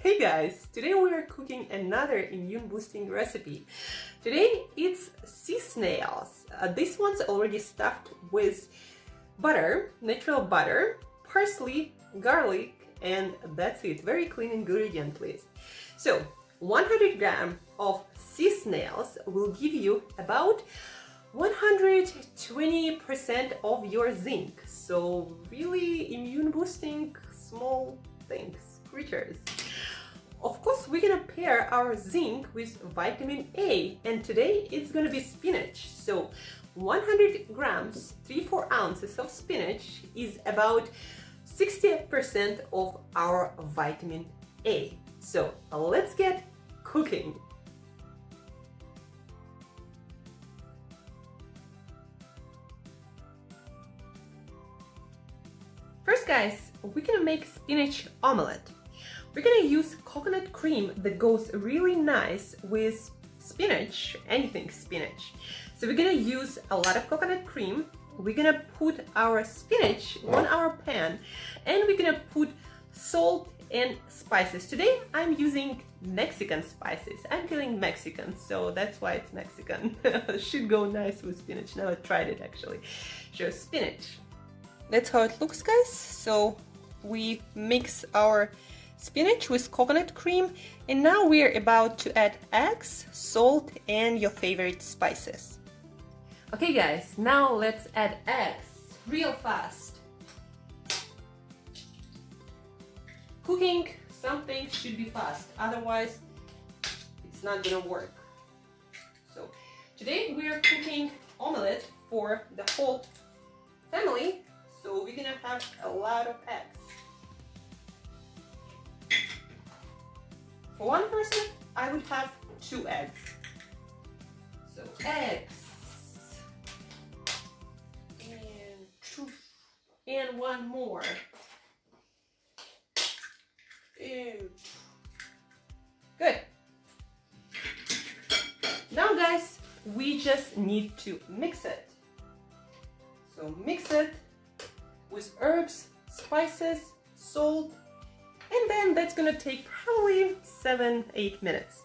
Hey guys, today we are cooking another immune boosting recipe. Today it's sea snails. This one's already stuffed with butter, natural butter, parsley, garlic, and that's it. Very clean ingredient list. So 100 grams of sea snails will give you about 120% of your zinc. So really immune boosting small things, creatures. Of course, we're gonna pair our zinc with vitamin A, and today it's gonna be spinach. So 100 grams, 3-4 ounces of spinach is about 60% of our vitamin A. So let's get cooking. First guys, we're gonna make spinach omelet. We're gonna use coconut cream that goes really nice with spinach, anything spinach. So we're gonna use a lot of coconut cream. We're gonna put our spinach on our pan and we're gonna put salt and spices. Today I'm using Mexican spices. I'm feeling Mexican, so that's why it's Mexican. Should go nice with spinach. Now I tried it actually. So spinach. That's how it looks, guys. So we mix our spinach with coconut cream, and now we're about to add eggs, salt, and your favorite spices. Okay guys, now let's add eggs real fast. Cooking something should be fast, otherwise it's not gonna work. So today we are cooking omelet for the whole family. So we're gonna have a lot of eggs. For one person, I would have 2 eggs. So eggs. And 2. And one more. Ew. Good. Now guys, we just need to mix it. So mix it with herbs, spices, salt, and then that's gonna take probably 7-8 minutes.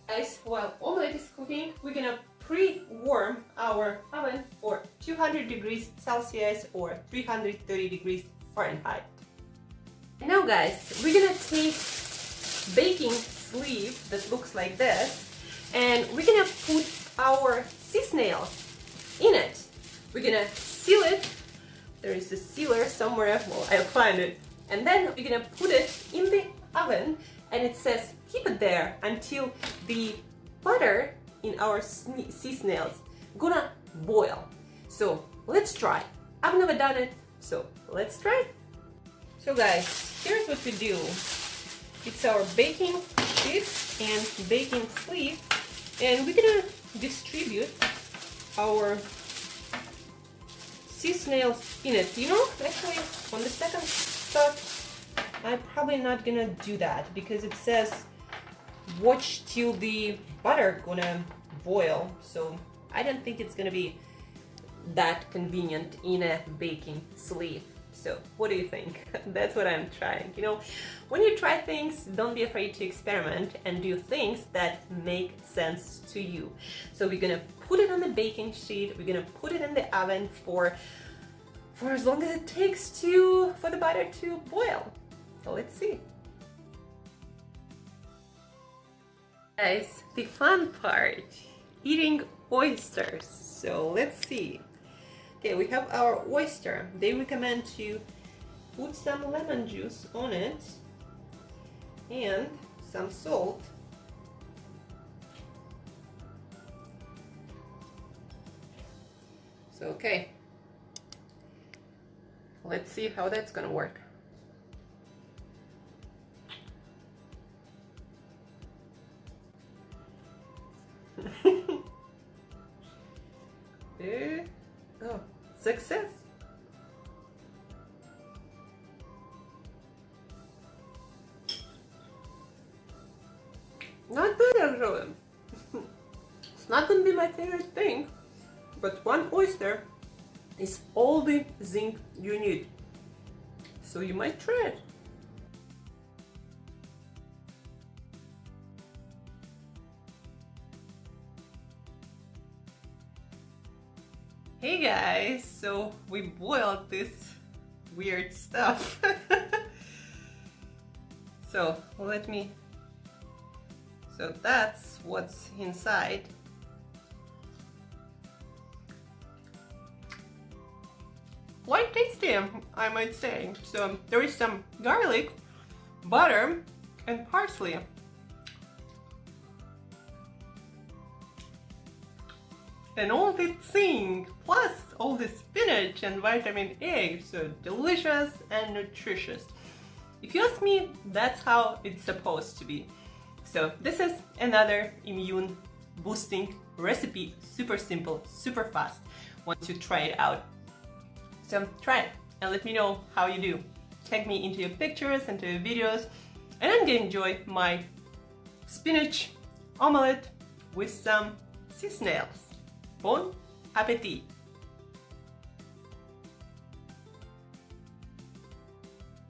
Guys, while omelet is cooking, we're gonna pre-warm our oven for 200 degrees Celsius or 330 degrees Fahrenheit. And now guys, we're gonna take baking sleeve that looks like this, and we're gonna put our sea snails in it. We're gonna seal it. There is a sealer somewhere, well, I'll find it. And then we're gonna put it in the oven, and it says keep it there until the butter in our sea snails gonna boil. So let's try. I've never done it, so let's try. So guys, here's what we do. It's our baking sheet and baking sleeve, and we're gonna distribute our sea snails in it. You know, actually, on the second thought, I'm probably not gonna do that because it says watch till the butter gonna boil. So I don't think it's gonna be that convenient in a baking sleeve. So what do you think? That's what I'm trying. You know, when you try things, don't be afraid to experiment and do things that make sense to you. So we're gonna put it on the baking sheet. We're gonna put it in the oven for as long as it takes for the butter to boil. So let's see. Guys, the fun part, eating oysters. So let's see. Okay, we have our oyster. They recommend to put some lemon juice on it and some salt. So, okay. Let's see how that's gonna work. Oh, success! Not bad actually. It's not gonna be my favorite thing, but one oyster is all the zinc you need. so you might try it. Hey guys, so we boiled this weird stuff. So that's what's inside. Quite tasty, I might say. So there is some garlic, butter, and parsley. And all the zinc, plus all the spinach and vitamin A, so delicious and nutritious. If you ask me, that's how it's supposed to be. So this is another immune boosting recipe, super simple, super fast, once you try it out. So try it and let me know how you do. Tag me into your pictures, into your videos, and I'm gonna enjoy my spinach omelette with some sea snails. Bon appétit!